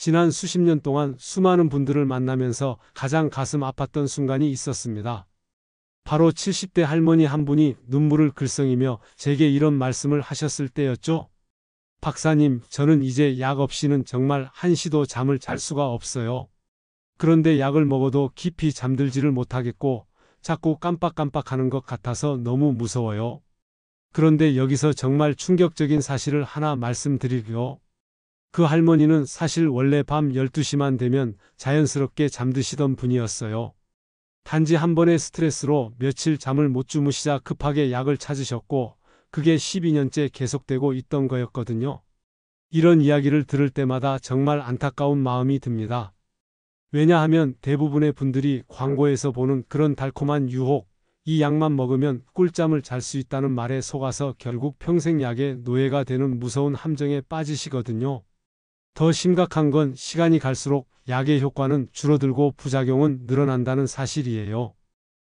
지난 수십 년 동안 수많은 분들을 만나면서 가장 가슴 아팠던 순간이 있었습니다. 바로 70대 할머니 한 분이 눈물을 글썽이며 제게 이런 말씀을 하셨을 때였죠. 박사님, 저는 이제 약 없이는 정말 한시도 잠을 잘 수가 없어요. 그런데 약을 먹어도 깊이 잠들지를 못하겠고 자꾸 깜빡깜빡하는 것 같아서 너무 무서워요. 그런데 여기서 정말 충격적인 사실을 하나 말씀드릴게요. 그 할머니는 사실 원래 밤 12시만 되면 자연스럽게 잠드시던 분이었어요. 단지 한 번의 스트레스로 며칠 잠을 못 주무시자 급하게 약을 찾으셨고 그게 12년째 계속되고 있던 거였거든요. 이런 이야기를 들을 때마다 정말 안타까운 마음이 듭니다. 왜냐하면 대부분의 분들이 광고에서 보는 그런 달콤한 유혹, 이 약만 먹으면 꿀잠을 잘 수 있다는 말에 속아서 결국 평생 약의 노예가 되는 무서운 함정에 빠지시거든요. 더 심각한 건 시간이 갈수록 약의 효과는 줄어들고 부작용은 늘어난다는 사실이에요.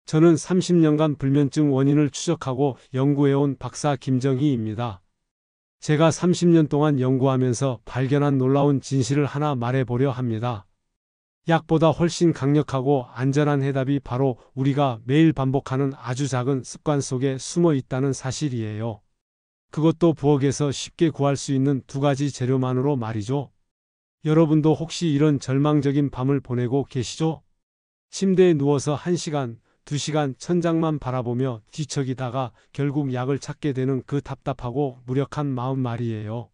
저는 30년간 불면증 원인을 추적하고 연구해온 박사 김정희입니다. 제가 30년 동안 연구하면서 발견한 놀라운 진실을 하나 말해보려 합니다. 약보다 훨씬 강력하고 안전한 해답이 바로 우리가 매일 반복하는 아주 작은 습관 속에 숨어 있다는 사실이에요. 그것도 부엌에서 쉽게 구할 수 있는 두 가지 재료만으로 말이죠. 여러분도 혹시 이런 절망적인 밤을 보내고 계시죠? 침대에 누워서 1시간, 2시간 천장만 바라보며 뒤척이다가 결국 약을 찾게 되는 그 답답하고 무력한 마음 말이에요.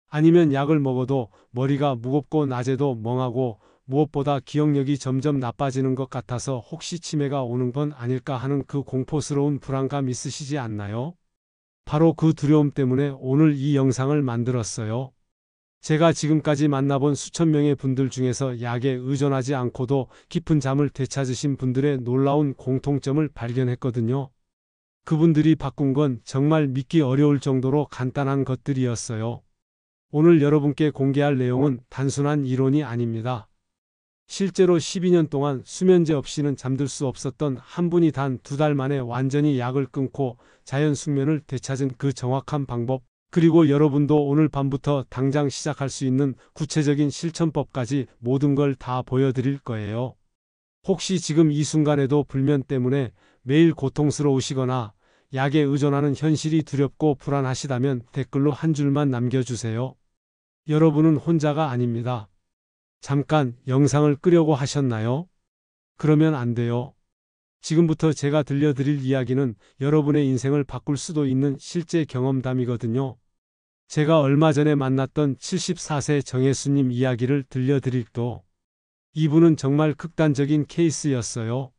아니면 약을 먹어도 머리가 무겁고 낮에도 멍하고 무엇보다 기억력이 점점 나빠지는 것 같아서 혹시 치매가 오는 건 아닐까 하는 그 공포스러운 불안감 있으시지 않나요? 바로 그 두려움 때문에 오늘 이 영상을 만들었어요. 제가 지금까지 만나본 수천 명의 분들 중에서 약에 의존하지 않고도 깊은 잠을 되찾으신 분들의 놀라운 공통점을 발견했거든요. 그분들이 바꾼 건 정말 믿기 어려울 정도로 간단한 것들이었어요. 오늘 여러분께 공개할 내용은 단순한 이론이 아닙니다. 실제로 12년 동안 수면제 없이는 잠들 수 없었던 한 분이 단 2달 만에 완전히 약을 끊고 자연 숙면을 되찾은 그 정확한 방법, 그리고 여러분도 오늘 밤부터 당장 시작할 수 있는 구체적인 실천법까지 모든 걸 다 보여드릴 거예요. 혹시 지금 이 순간에도 불면 때문에 매일 고통스러우시거나 약에 의존하는 현실이 두렵고 불안하시다면 댓글로 한 줄만 남겨주세요. 여러분은 혼자가 아닙니다. 잠깐 영상을 끄려고 하셨나요? 그러면 안 돼요. 지금부터 제가 들려드릴 이야기는 여러분의 인생을 바꿀 수도 있는 실제 경험담이거든요. 제가 얼마 전에 만났던 74세 정혜수님 이야기를 들려드릴게요. 이분은 정말 극단적인 케이스였어요.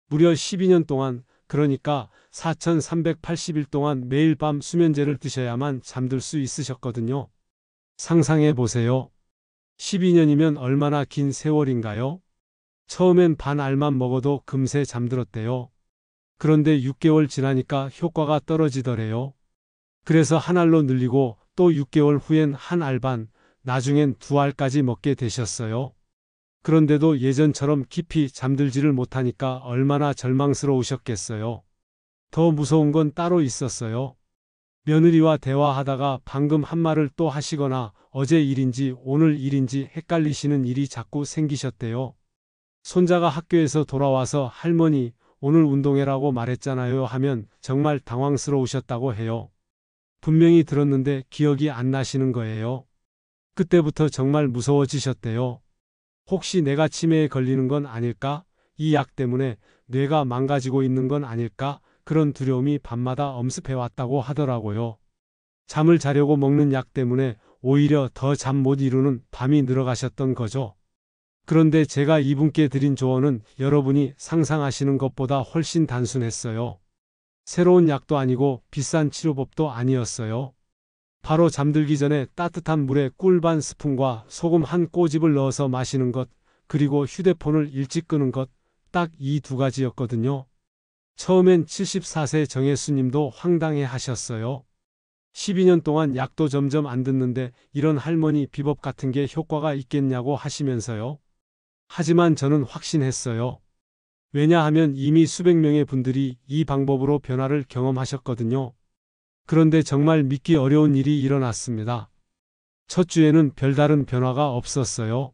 무려 12년 동안, 그러니까 4,380일 동안 매일 밤 수면제를 드셔야만 잠들 수 있으셨거든요. 상상해 보세요. 12년이면 얼마나 긴 세월인가요? 처음엔 반 알만 먹어도 금세 잠들었대요. 그런데 6개월 지나니까 효과가 떨어지더래요. 그래서 한 알로 늘리고 또 6개월 후엔 한 알 반, 나중엔 2알까지 먹게 되셨어요. 그런데도 예전처럼 깊이 잠들지를 못하니까 얼마나 절망스러우셨겠어요. 더 무서운 건 따로 있었어요. 며느리와 대화하다가 방금 한 말을 또 하시거나 어제 일인지 오늘 일인지 헷갈리시는 일이 자꾸 생기셨대요. 손자가 학교에서 돌아와서 할머니, 오늘 운동회라고 말했잖아요 하면 정말 당황스러우셨다고 해요. 분명히 들었는데 기억이 안 나시는 거예요. 그때부터 정말 무서워지셨대요. 혹시 내가 치매에 걸리는 건 아닐까? 이 약 때문에 뇌가 망가지고 있는 건 아닐까? 그런 두려움이 밤마다 엄습해왔다고 하더라고요. 잠을 자려고 먹는 약 때문에 오히려 더 잠 못 이루는 밤이 늘어가셨던 거죠. 그런데 제가 이분께 드린 조언은 여러분이 상상하시는 것보다 훨씬 단순했어요. 새로운 약도 아니고 비싼 치료법도 아니었어요. 바로 잠들기 전에 따뜻한 물에 꿀 반 스푼과 소금 한 꼬집을 넣어서 마시는 것, 그리고 휴대폰을 일찍 끄는 것, 딱 이 2가지였거든요. 처음엔 74세 정혜수님도 황당해 하셨어요. 12년 동안 약도 점점 안 듣는데 이런 할머니 비법 같은 게 효과가 있겠냐고 하시면서요. 하지만 저는 확신했어요. 왜냐하면 이미 수백 명의 분들이 이 방법으로 변화를 경험하셨거든요. 그런데 정말 믿기 어려운 일이 일어났습니다. 첫 주에는 별다른 변화가 없었어요.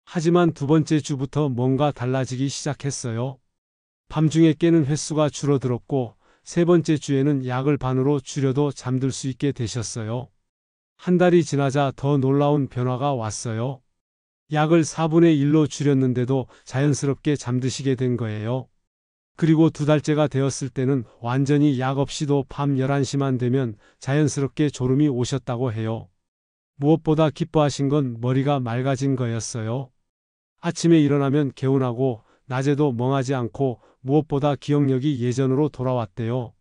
하지만 두 번째 주부터 뭔가 달라지기 시작했어요. 밤중에 깨는 횟수가 줄어들었고 세 번째 주에는 약을 반으로 줄여도 잠들 수 있게 되셨어요. 한 달이 지나자 더 놀라운 변화가 왔어요. 약을 4분의 1로 줄였는데도 자연스럽게 잠드시게 된 거예요. 그리고 두 달째가 되었을 때는 완전히 약 없이도 밤 11시만 되면 자연스럽게 졸음이 오셨다고 해요. 무엇보다 기뻐하신 건 머리가 맑아진 거였어요. 아침에 일어나면 개운하고 낮에도 멍하지 않고 무엇보다 기억력이 예전으로 돌아왔대요.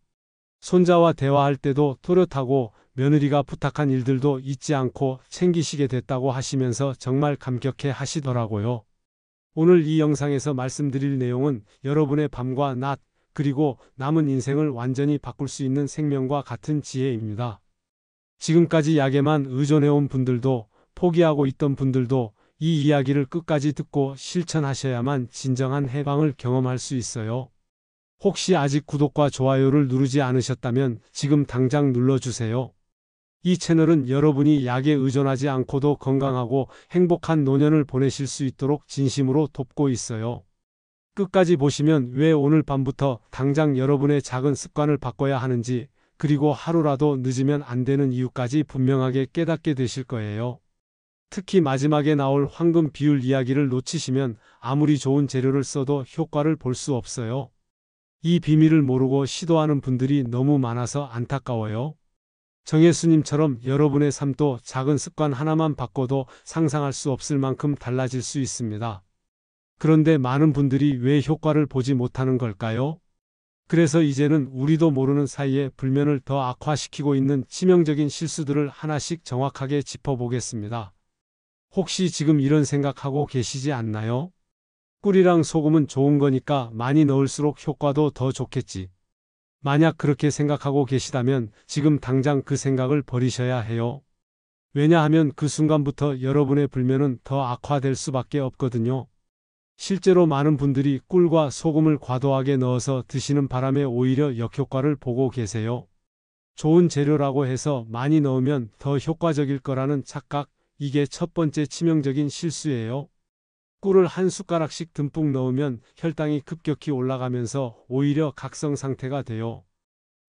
손자와 대화할 때도 또렷하고 며느리가 부탁한 일들도 잊지 않고 챙기시게 됐다고 하시면서 정말 감격해 하시더라고요. 오늘 이 영상에서 말씀드릴 내용은 여러분의 밤과 낮, 그리고 남은 인생을 완전히 바꿀 수 있는 생명과 같은 지혜입니다. 지금까지 약에만 의존해온 분들도, 포기하고 있던 분들도 이 이야기를 끝까지 듣고 실천하셔야만 진정한 해방을 경험할 수 있어요. 혹시 아직 구독과 좋아요를 누르지 않으셨다면 지금 당장 눌러주세요. 이 채널은 여러분이 약에 의존하지 않고도 건강하고 행복한 노년을 보내실 수 있도록 진심으로 돕고 있어요. 끝까지 보시면 왜 오늘 밤부터 당장 여러분의 작은 습관을 바꿔야 하는지, 그리고 하루라도 늦으면 안 되는 이유까지 분명하게 깨닫게 되실 거예요. 특히 마지막에 나올 황금 비율 이야기를 놓치시면 아무리 좋은 재료를 써도 효과를 볼 수 없어요. 이 비밀을 모르고 시도하는 분들이 너무 많아서 안타까워요. 정예수님처럼 여러분의 삶도 작은 습관 하나만 바꿔도 상상할 수 없을 만큼 달라질 수 있습니다. 그런데 많은 분들이 왜 효과를 보지 못하는 걸까요? 그래서 이제는 우리도 모르는 사이에 불면을 더 악화시키고 있는 치명적인 실수들을 하나씩 정확하게 짚어보겠습니다. 혹시 지금 이런 생각하고 계시지 않나요? 꿀이랑 소금은 좋은 거니까 많이 넣을수록 효과도 더 좋겠지. 만약 그렇게 생각하고 계시다면 지금 당장 그 생각을 버리셔야 해요. 왜냐하면 그 순간부터 여러분의 불면은 더 악화될 수밖에 없거든요. 실제로 많은 분들이 꿀과 소금을 과도하게 넣어서 드시는 바람에 오히려 역효과를 보고 계세요. 좋은 재료라고 해서 많이 넣으면 더 효과적일 거라는 착각, 이게 첫 번째 치명적인 실수예요. 꿀을 한 숟가락씩 듬뿍 넣으면 혈당이 급격히 올라가면서 오히려 각성 상태가 돼요.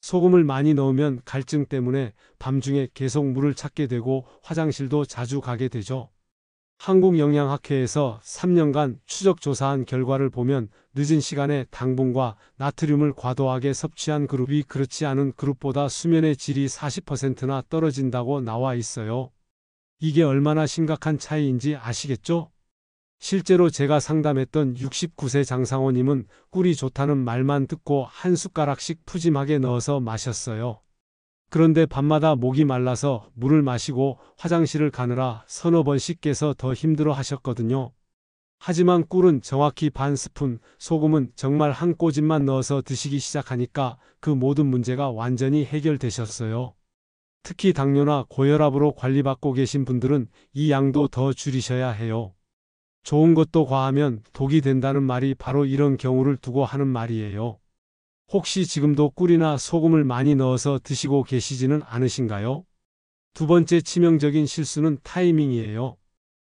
소금을 많이 넣으면 갈증 때문에 밤중에 계속 물을 찾게 되고 화장실도 자주 가게 되죠. 한국영양학회에서 3년간 추적 조사한 결과를 보면 늦은 시간에 당분과 나트륨을 과도하게 섭취한 그룹이 그렇지 않은 그룹보다 수면의 질이 40%나 떨어진다고 나와 있어요. 이게 얼마나 심각한 차이인지 아시겠죠? 실제로 제가 상담했던 69세 장상호님은 꿀이 좋다는 말만 듣고 한 숟가락씩 푸짐하게 넣어서 마셨어요. 그런데 밤마다 목이 말라서 물을 마시고 화장실을 가느라 서너 번씩 깨서 더 힘들어 하셨거든요. 하지만 꿀은 정확히 반 스푼, 소금은 정말 한 꼬집만 넣어서 드시기 시작하니까 그 모든 문제가 완전히 해결되셨어요. 특히 당뇨나 고혈압으로 관리받고 계신 분들은 이 양도 더 줄이셔야 해요. 좋은 것도 과하면 독이 된다는 말이 바로 이런 경우를 두고 하는 말이에요. 혹시 지금도 꿀이나 소금을 많이 넣어서 드시고 계시지는 않으신가요? 두 번째 치명적인 실수는 타이밍이에요.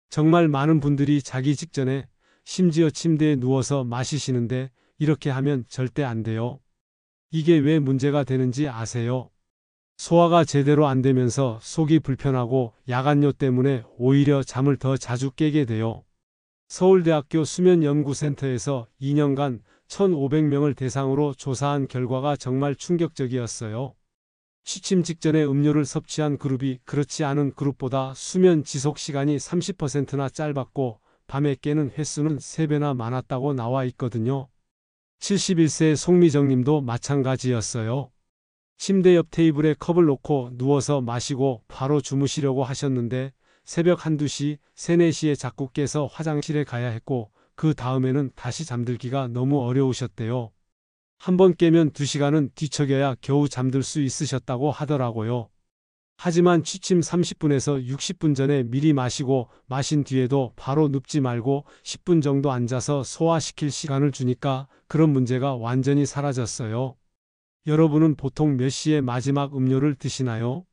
정말 많은 분들이 자기 직전에, 심지어 침대에 누워서 마시시는데 이렇게 하면 절대 안 돼요. 이게 왜 문제가 되는지 아세요? 소화가 제대로 안 되면서 속이 불편하고 야간뇨 때문에 오히려 잠을 더 자주 깨게 돼요. 서울대학교 수면연구센터에서 2년간 1,500명을 대상으로 조사한 결과가 정말 충격적이었어요. 취침 직전에 음료를 섭취한 그룹이 그렇지 않은 그룹보다 수면 지속 시간이 30%나 짧았고 밤에 깨는 횟수는 3배나 많았다고 나와 있거든요. 71세 송미정 님도 마찬가지였어요. 침대 옆 테이블에 컵을 놓고 누워서 마시고 바로 주무시려고 하셨는데 새벽 1, 2시, 3, 4시에 자꾸 깨서 화장실에 가야 했고 그 다음에는 다시 잠들기가 너무 어려우셨대요. 한번 깨면 2시간은 뒤척여야 겨우 잠들 수 있으셨다고 하더라고요. 하지만 취침 30분에서 60분 전에 미리 마시고 마신 뒤에도 바로 눕지 말고 10분 정도 앉아서 소화시킬 시간을 주니까 그런 문제가 완전히 사라졌어요. 여러분은 보통 몇 시에 마지막 음료를 드시나요?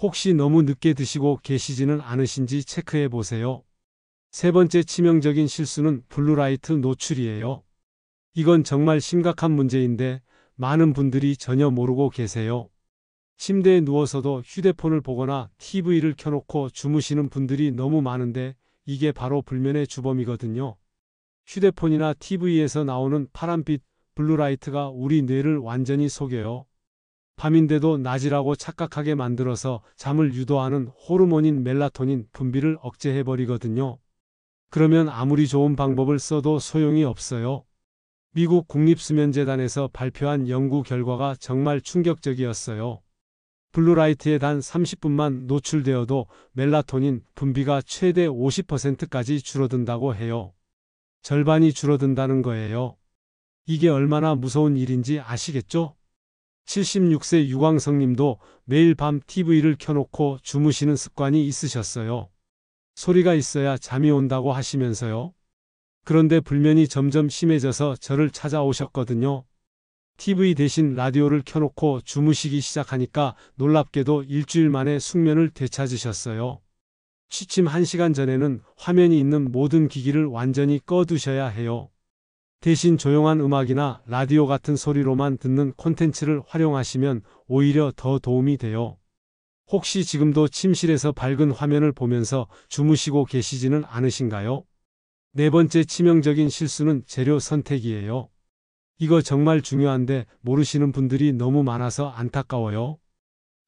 혹시 너무 늦게 드시고 계시지는 않으신지 체크해 보세요. 세 번째 치명적인 실수는 블루라이트 노출이에요. 이건 정말 심각한 문제인데 많은 분들이 전혀 모르고 계세요. 침대에 누워서도 휴대폰을 보거나 TV를 켜놓고 주무시는 분들이 너무 많은데 이게 바로 불면의 주범이거든요. 휴대폰이나 TV에서 나오는 파란빛 블루라이트가 우리 뇌를 완전히 속여요. 밤인데도 낮이라고 착각하게 만들어서 잠을 유도하는 호르몬인 멜라토닌 분비를 억제해버리거든요. 그러면 아무리 좋은 방법을 써도 소용이 없어요. 미국 국립수면재단에서 발표한 연구 결과가 정말 충격적이었어요. 블루라이트에 단 30분만 노출되어도 멜라토닌 분비가 최대 50%까지 줄어든다고 해요. 절반이 줄어든다는 거예요. 이게 얼마나 무서운 일인지 아시겠죠? 76세 유광석님도 매일 밤 TV를 켜놓고 주무시는 습관이 있으셨어요. 소리가 있어야 잠이 온다고 하시면서요. 그런데 불면이 점점 심해져서 저를 찾아오셨거든요. TV 대신 라디오를 켜놓고 주무시기 시작하니까 놀랍게도 일주일 만에 숙면을 되찾으셨어요. 취침 1시간 전에는 화면이 있는 모든 기기를 완전히 꺼두셔야 해요. 대신 조용한 음악이나 라디오 같은 소리로만 듣는 콘텐츠를 활용하시면 오히려 더 도움이 돼요. 혹시 지금도 침실에서 밝은 화면을 보면서 주무시고 계시지는 않으신가요? 네 번째 치명적인 실수는 재료 선택이에요. 이거 정말 중요한데 모르시는 분들이 너무 많아서 안타까워요.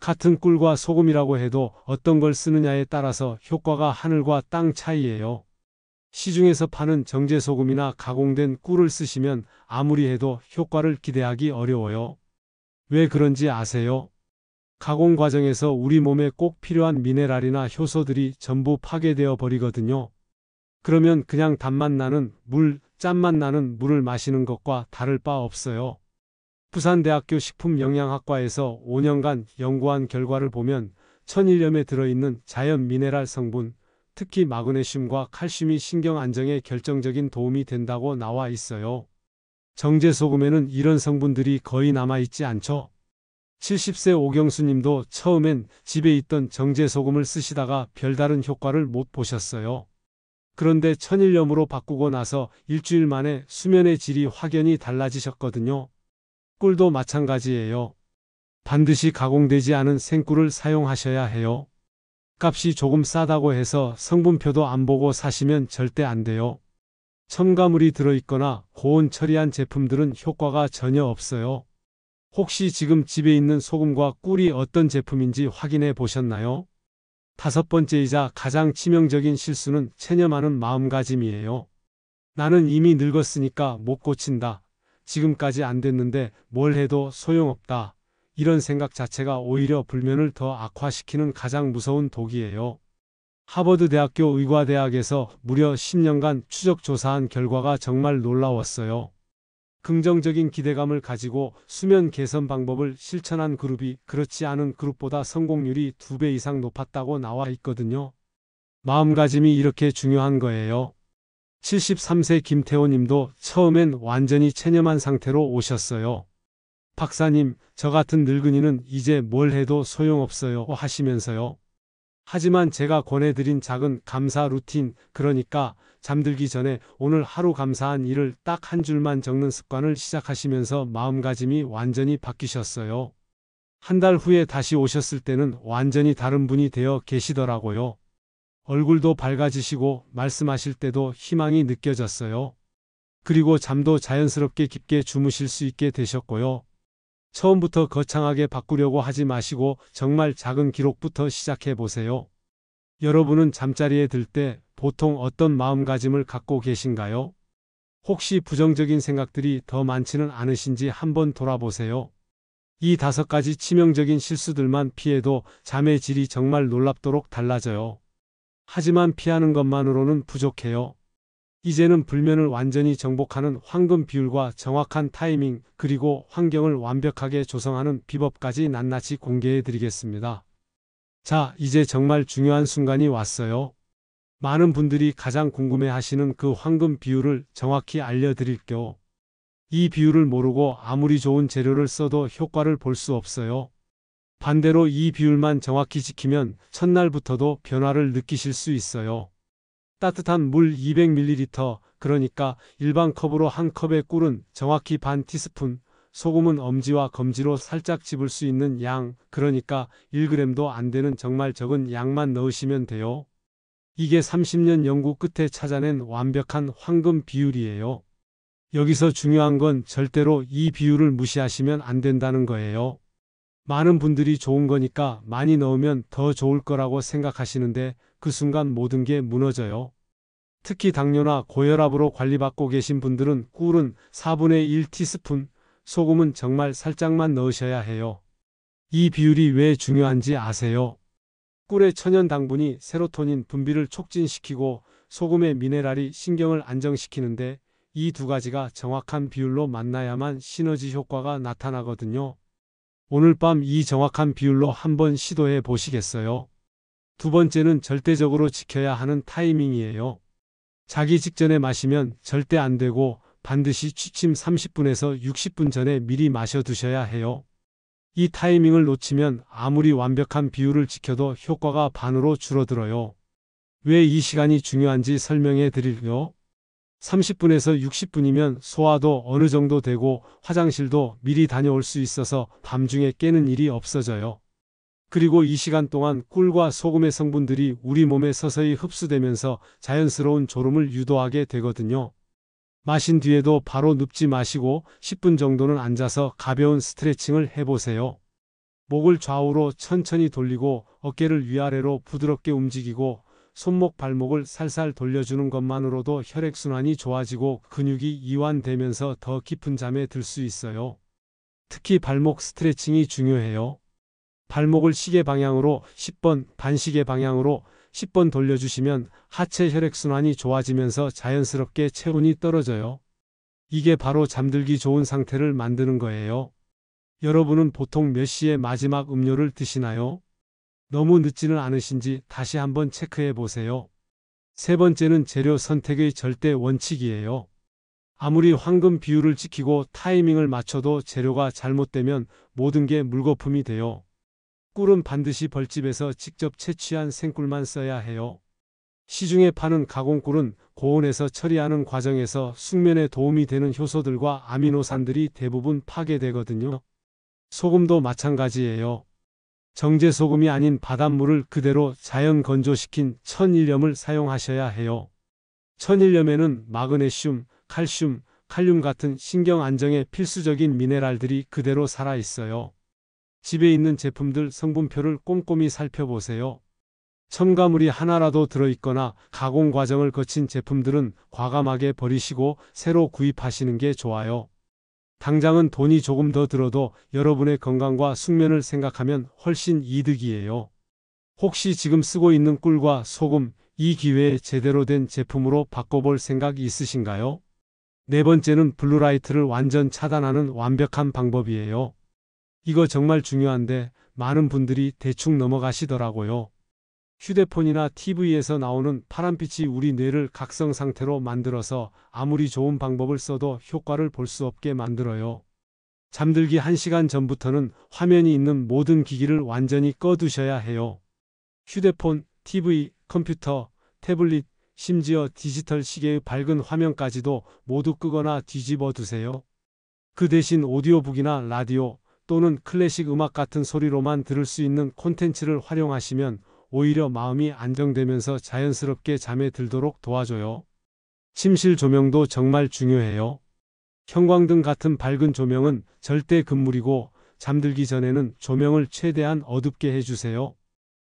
같은 꿀과 소금이라고 해도 어떤 걸 쓰느냐에 따라서 효과가 하늘과 땅 차이예요. 시중에서 파는 정제소금이나 가공된 꿀을 쓰시면 아무리 해도 효과를 기대하기 어려워요. 왜 그런지 아세요? 가공 과정에서 우리 몸에 꼭 필요한 미네랄이나 효소들이 전부 파괴되어 버리거든요. 그러면 그냥 단맛 나는 물, 짠맛 나는 물을 마시는 것과 다를 바 없어요. 부산대학교 식품영양학과에서 5년간 연구한 결과를 보면 천일염에 들어있는 자연 미네랄 성분, 특히 마그네슘과 칼슘이 신경 안정에 결정적인 도움이 된다고 나와 있어요. 정제소금에는 이런 성분들이 거의 남아있지 않죠. 70세 오경수님도 처음엔 집에 있던 정제소금을 쓰시다가 별다른 효과를 못 보셨어요. 그런데 천일염으로 바꾸고 나서 일주일 만에 수면의 질이 확연히 달라지셨거든요. 꿀도 마찬가지예요. 반드시 가공되지 않은 생꿀을 사용하셔야 해요. 값이 조금 싸다고 해서 성분표도 안 보고 사시면 절대 안 돼요. 첨가물이 들어있거나 고온 처리한 제품들은 효과가 전혀 없어요. 혹시 지금 집에 있는 소금과 꿀이 어떤 제품인지 확인해 보셨나요? 다섯 번째이자 가장 치명적인 실수는 체념하는 마음가짐이에요. 나는 이미 늙었으니까 못 고친다. 지금까지 안 됐는데 뭘 해도 소용없다. 이런 생각 자체가 오히려 불면을 더 악화시키는 가장 무서운 독이에요. 하버드 대학교 의과대학에서 무려 10년간 추적 조사한 결과가 정말 놀라웠어요. 긍정적인 기대감을 가지고 수면 개선 방법을 실천한 그룹이 그렇지 않은 그룹보다 성공률이 2배 이상 높았다고 나와 있거든요. 마음가짐이 이렇게 중요한 거예요. 73세 김태호 님도 처음엔 완전히 체념한 상태로 오셨어요. 박사님, 저 같은 늙은이는 이제 뭘 해도 소용없어요 하시면서요. 하지만 제가 권해드린 작은 감사 루틴, 그러니까 잠들기 전에 오늘 하루 감사한 일을 딱 한 줄만 적는 습관을 시작하시면서 마음가짐이 완전히 바뀌셨어요. 한 달 후에 다시 오셨을 때는 완전히 다른 분이 되어 계시더라고요. 얼굴도 밝아지시고 말씀하실 때도 희망이 느껴졌어요. 그리고 잠도 자연스럽게 깊게 주무실 수 있게 되셨고요. 처음부터 거창하게 바꾸려고 하지 마시고 정말 작은 기록부터 시작해 보세요. 여러분은 잠자리에 들 때 보통 어떤 마음가짐을 갖고 계신가요? 혹시 부정적인 생각들이 더 많지는 않으신지 한번 돌아보세요. 이 5가지 치명적인 실수들만 피해도 잠의 질이 정말 놀랍도록 달라져요. 하지만 피하는 것만으로는 부족해요. 이제는 불면을 완전히 정복하는 황금 비율과 정확한 타이밍, 그리고 환경을 완벽하게 조성하는 비법까지 낱낱이 공개해 드리겠습니다. 자, 이제 정말 중요한 순간이 왔어요. 많은 분들이 가장 궁금해 하시는 그 황금 비율을 정확히 알려드릴게요. 이 비율을 모르고 아무리 좋은 재료를 써도 효과를 볼 수 없어요. 반대로 이 비율만 정확히 지키면 첫날부터도 변화를 느끼실 수 있어요. 따뜻한 물 200ml, 그러니까 일반 컵으로 한 컵의 꿀은 정확히 반 티스푼, 소금은 엄지와 검지로 살짝 집을 수 있는 양, 그러니까 1g도 안 되는 정말 적은 양만 넣으시면 돼요. 이게 30년 연구 끝에 찾아낸 완벽한 황금 비율이에요. 여기서 중요한 건 절대로 이 비율을 무시하시면 안 된다는 거예요. 많은 분들이 좋은 거니까 많이 넣으면 더 좋을 거라고 생각하시는데 그 순간 모든 게 무너져요. 특히 당뇨나 고혈압으로 관리받고 계신 분들은 꿀은 4분의 1 티스푼, 소금은 정말 살짝만 넣으셔야 해요. 이 비율이 왜 중요한지 아세요? 꿀의 천연 당분이 세로토닌 분비를 촉진시키고 소금의 미네랄이 신경을 안정시키는데 이 두 가지가 정확한 비율로 만나야만 시너지 효과가 나타나거든요. 오늘 밤 이 정확한 비율로 한번 시도해 보시겠어요? 두 번째는 절대적으로 지켜야 하는 타이밍이에요. 자기 직전에 마시면 절대 안 되고 반드시 취침 30분에서 60분 전에 미리 마셔두셔야 해요. 이 타이밍을 놓치면 아무리 완벽한 비율을 지켜도 효과가 반으로 줄어들어요. 왜 이 시간이 중요한지 설명해 드릴게요. 30분에서 60분이면 소화도 어느 정도 되고 화장실도 미리 다녀올 수 있어서 밤중에 깨는 일이 없어져요. 그리고 이 시간 동안 꿀과 소금의 성분들이 우리 몸에 서서히 흡수되면서 자연스러운 졸음을 유도하게 되거든요. 마신 뒤에도 바로 눕지 마시고 10분 정도는 앉아서 가벼운 스트레칭을 해보세요. 목을 좌우로 천천히 돌리고 어깨를 위아래로 부드럽게 움직이고 손목 발목을 살살 돌려주는 것만으로도 혈액순환이 좋아지고 근육이 이완되면서 더 깊은 잠에 들 수 있어요. 특히 발목 스트레칭이 중요해요. 발목을 시계 방향으로 10번, 반시계 방향으로 10번 돌려주시면 하체 혈액순환이 좋아지면서 자연스럽게 체온이 떨어져요. 이게 바로 잠들기 좋은 상태를 만드는 거예요. 여러분은 보통 몇 시에 마지막 음료를 드시나요? 너무 늦지는 않으신지 다시 한번 체크해 보세요. 세 번째는 재료 선택의 절대 원칙이에요. 아무리 황금 비율을 지키고 타이밍을 맞춰도 재료가 잘못되면 모든 게 물거품이 돼요. 꿀은 반드시 벌집에서 직접 채취한 생꿀만 써야 해요. 시중에 파는 가공꿀은 고온에서 처리하는 과정에서 숙면에 도움이 되는 효소들과 아미노산들이 대부분 파괴되거든요. 소금도 마찬가지예요. 정제소금이 아닌 바닷물을 그대로 자연 건조시킨 천일염을 사용하셔야 해요. 천일염에는 마그네슘, 칼슘, 칼륨 같은 신경 안정에 필수적인 미네랄들이 그대로 살아있어요. 집에 있는 제품들 성분표를 꼼꼼히 살펴보세요. 첨가물이 하나라도 들어있거나 가공 과정을 거친 제품들은 과감하게 버리시고 새로 구입하시는 게 좋아요. 당장은 돈이 조금 더 들어도 여러분의 건강과 숙면을 생각하면 훨씬 이득이에요. 혹시 지금 쓰고 있는 꿀과 소금, 이 기회에 제대로 된 제품으로 바꿔볼 생각 있으신가요? 네 번째는 블루라이트를 완전 차단하는 완벽한 방법이에요. 이거 정말 중요한데 많은 분들이 대충 넘어가시더라고요. 휴대폰이나 TV에서 나오는 파란빛이 우리 뇌를 각성 상태로 만들어서 아무리 좋은 방법을 써도 효과를 볼 수 없게 만들어요. 잠들기 1시간 전부터는 화면이 있는 모든 기기를 완전히 꺼두셔야 해요. 휴대폰, TV, 컴퓨터, 태블릿, 심지어 디지털 시계의 밝은 화면까지도 모두 끄거나 뒤집어 두세요. 그 대신 오디오북이나 라디오 또는 클래식 음악 같은 소리로만 들을 수 있는 콘텐츠를 활용하시면 오히려 마음이 안정되면서 자연스럽게 잠에 들도록 도와줘요. 침실 조명도 정말 중요해요. 형광등 같은 밝은 조명은 절대 금물이고 잠들기 전에는 조명을 최대한 어둡게 해주세요.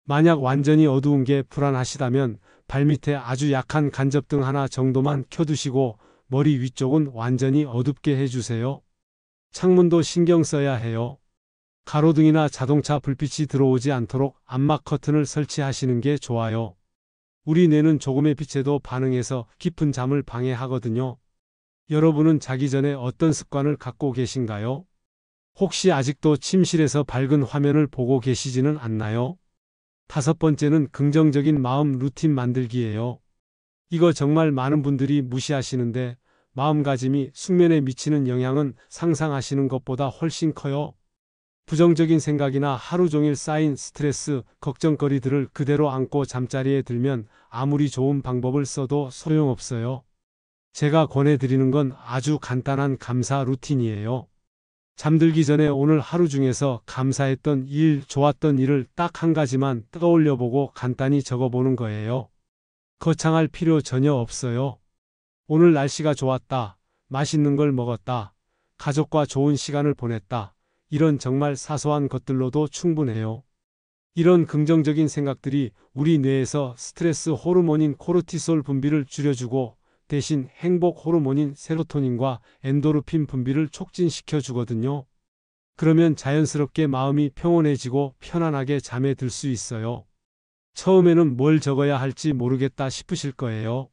만약 완전히 어두운 게 불안하시다면 발밑에 아주 약한 간접등 하나 정도만 켜두시고 머리 위쪽은 완전히 어둡게 해주세요. 창문도 신경 써야 해요. 가로등이나 자동차 불빛이 들어오지 않도록 암막 커튼을 설치하시는 게 좋아요. 우리 뇌는 조금의 빛에도 반응해서 깊은 잠을 방해하거든요. 여러분은 자기 전에 어떤 습관을 갖고 계신가요? 혹시 아직도 침실에서 밝은 화면을 보고 계시지는 않나요? 다섯 번째는 긍정적인 마음 루틴 만들기예요. 이거 정말 많은 분들이 무시하시는데 마음가짐이 숙면에 미치는 영향은 상상하시는 것보다 훨씬 커요. 부정적인 생각이나 하루 종일 쌓인 스트레스, 걱정거리들을 그대로 안고 잠자리에 들면 아무리 좋은 방법을 써도 소용없어요. 제가 권해드리는 건 아주 간단한 감사 루틴이에요. 잠들기 전에 오늘 하루 중에서 감사했던 일, 좋았던 일을 딱 한 가지만 떠올려보고 간단히 적어보는 거예요. 거창할 필요 전혀 없어요. 오늘 날씨가 좋았다. 맛있는 걸 먹었다. 가족과 좋은 시간을 보냈다. 이런 정말 사소한 것들로도 충분해요. 이런 긍정적인 생각들이 우리 뇌에서 스트레스 호르몬인 코르티솔 분비를 줄여주고 대신 행복 호르몬인 세로토닌과 엔도르핀 분비를 촉진시켜 주거든요. 그러면 자연스럽게 마음이 평온해지고 편안하게 잠에 들 수 있어요. 처음에는 뭘 적어야 할지 모르겠다 싶으실 거예요.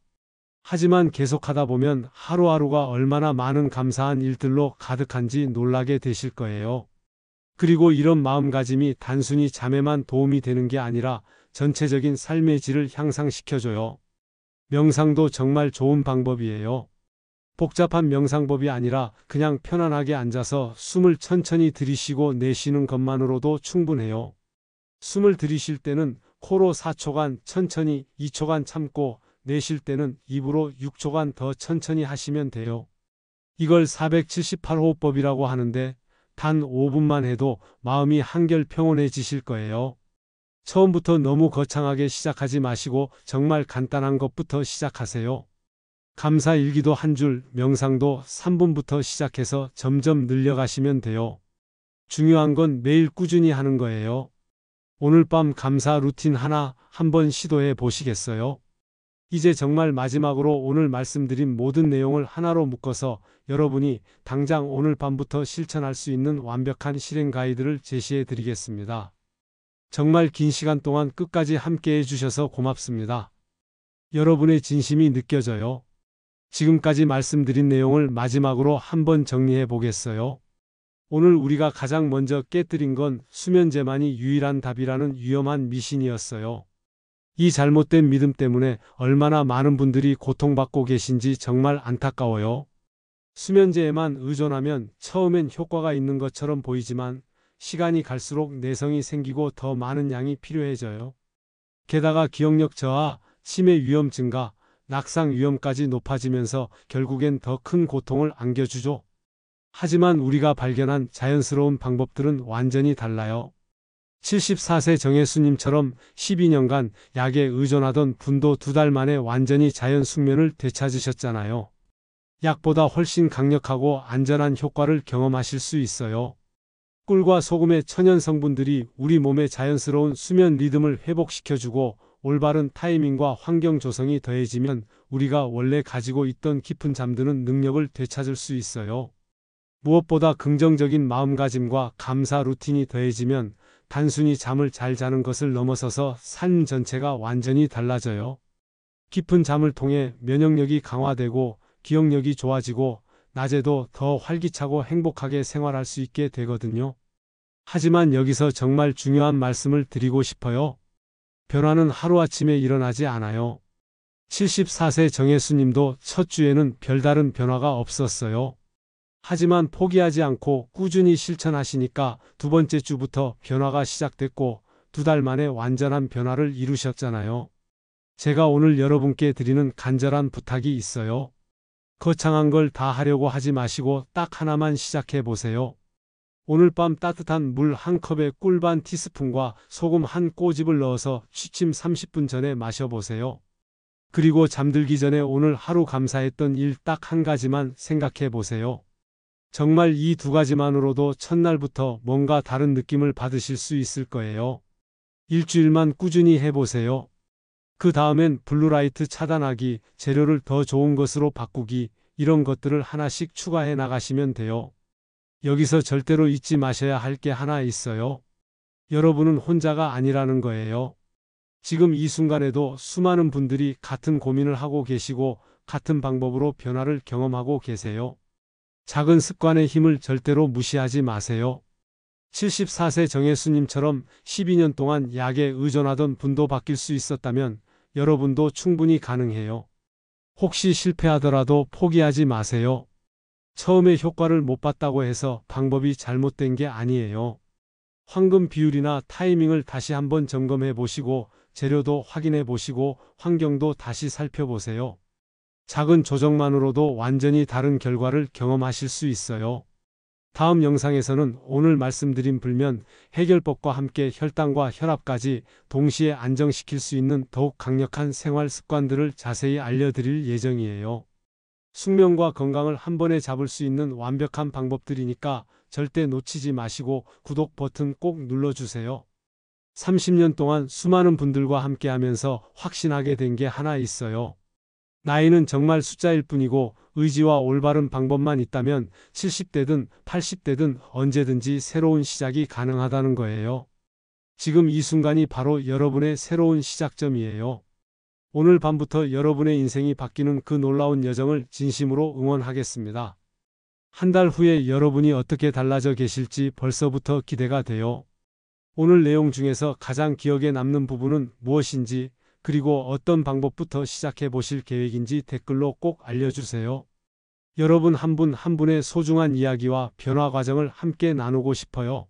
하지만 계속하다 보면 하루하루가 얼마나 많은 감사한 일들로 가득한지 놀라게 되실 거예요. 그리고 이런 마음가짐이 단순히 잠에만 도움이 되는 게 아니라 전체적인 삶의 질을 향상시켜줘요. 명상도 정말 좋은 방법이에요. 복잡한 명상법이 아니라 그냥 편안하게 앉아서 숨을 천천히 들이쉬고 내쉬는 것만으로도 충분해요. 숨을 들이쉴 때는 코로 4초간 천천히 2초간 참고 내쉴 때는 입으로 6초간 더 천천히 하시면 돼요. 이걸 478호흡법이라고 하는데 단 5분만 해도 마음이 한결 평온해지실 거예요. 처음부터 너무 거창하게 시작하지 마시고 정말 간단한 것부터 시작하세요. 감사 일기도 한 줄, 명상도 3분부터 시작해서 점점 늘려가시면 돼요. 중요한 건 매일 꾸준히 하는 거예요. 오늘 밤 감사 루틴 하나 한번 시도해 보시겠어요? 이제 정말 마지막으로 오늘 말씀드린 모든 내용을 하나로 묶어서 여러분이 당장 오늘 밤부터 실천할 수 있는 완벽한 실행 가이드를 제시해 드리겠습니다. 정말 긴 시간 동안 끝까지 함께 해주셔서 고맙습니다. 여러분의 진심이 느껴져요. 지금까지 말씀드린 내용을 마지막으로 한번 정리해 보겠어요. 오늘 우리가 가장 먼저 깨뜨린 건 수면제만이 유일한 답이라는 위험한 미신이었어요. 이 잘못된 믿음 때문에 얼마나 많은 분들이 고통받고 계신지 정말 안타까워요. 수면제에만 의존하면 처음엔 효과가 있는 것처럼 보이지만 시간이 갈수록 내성이 생기고 더 많은 양이 필요해져요. 게다가 기억력 저하, 치매 위험 증가, 낙상 위험까지 높아지면서 결국엔 더 큰 고통을 안겨주죠. 하지만 우리가 발견한 자연스러운 방법들은 완전히 달라요. 74세 정혜수님처럼 12년간 약에 의존하던 분도 2달 만에 완전히 자연 숙면을 되찾으셨잖아요. 약보다 훨씬 강력하고 안전한 효과를 경험하실 수 있어요. 꿀과 소금의 천연 성분들이 우리 몸의 자연스러운 수면 리듬을 회복시켜주고 올바른 타이밍과 환경 조성이 더해지면 우리가 원래 가지고 있던 깊은 잠드는 능력을 되찾을 수 있어요. 무엇보다 긍정적인 마음가짐과 감사 루틴이 더해지면 단순히 잠을 잘 자는 것을 넘어서서 삶 전체가 완전히 달라져요. 깊은 잠을 통해 면역력이 강화되고 기억력이 좋아지고 낮에도 더 활기차고 행복하게 생활할 수 있게 되거든요. 하지만 여기서 정말 중요한 말씀을 드리고 싶어요. 변화는 하루아침에 일어나지 않아요. 74세 정혜수님도 첫 주에는 별다른 변화가 없었어요. 하지만 포기하지 않고 꾸준히 실천하시니까 2번째 주부터 변화가 시작됐고 2달 만에 완전한 변화를 이루셨잖아요. 제가 오늘 여러분께 드리는 간절한 부탁이 있어요. 거창한 걸 다 하려고 하지 마시고 딱 하나만 시작해 보세요. 오늘 밤 따뜻한 물 한 컵에 꿀 반 티스푼과 소금 한 꼬집을 넣어서 취침 30분 전에 마셔보세요. 그리고 잠들기 전에 오늘 하루 감사했던 일 딱 한 가지만 생각해 보세요. 정말 이 2가지만으로도 첫날부터 뭔가 다른 느낌을 받으실 수 있을 거예요. 일주일만 꾸준히 해보세요. 그 다음엔 블루라이트 차단하기, 재료를 더 좋은 것으로 바꾸기, 이런 것들을 하나씩 추가해 나가시면 돼요. 여기서 절대로 잊지 마셔야 할 게 하나 있어요. 여러분은 혼자가 아니라는 거예요. 지금 이 순간에도 수많은 분들이 같은 고민을 하고 계시고 같은 방법으로 변화를 경험하고 계세요. 작은 습관의 힘을 절대로 무시하지 마세요. 74세 정혜수님처럼 12년 동안 약에 의존하던 분도 바뀔 수 있었다면 여러분도 충분히 가능해요. 혹시 실패하더라도 포기하지 마세요. 처음에 효과를 못 봤다고 해서 방법이 잘못된 게 아니에요. 황금 비율이나 타이밍을 다시 한번 점검해 보시고 재료도 확인해 보시고 환경도 다시 살펴보세요. 작은 조정만으로도 완전히 다른 결과를 경험하실 수 있어요. 다음 영상에서는 오늘 말씀드린 불면 해결법과 함께 혈당과 혈압까지 동시에 안정시킬 수 있는 더욱 강력한 생활 습관들을 자세히 알려드릴 예정이에요. 숙면과 건강을 한 번에 잡을 수 있는 완벽한 방법들이니까 절대 놓치지 마시고 구독 버튼 꼭 눌러주세요. 30년 동안 수많은 분들과 함께 하면서 확신하게 된 게 하나 있어요. 나이는 정말 숫자일 뿐이고 의지와 올바른 방법만 있다면 70대든 80대든 언제든지 새로운 시작이 가능하다는 거예요. 지금 이 순간이 바로 여러분의 새로운 시작점이에요. 오늘 밤부터 여러분의 인생이 바뀌는 그 놀라운 여정을 진심으로 응원하겠습니다. 한 달 후에 여러분이 어떻게 달라져 계실지 벌써부터 기대가 돼요. 오늘 내용 중에서 가장 기억에 남는 부분은 무엇인지, 그리고 어떤 방법부터 시작해 보실 계획인지 댓글로 꼭 알려주세요. 여러분 한 분 한 분의 소중한 이야기와 변화 과정을 함께 나누고 싶어요.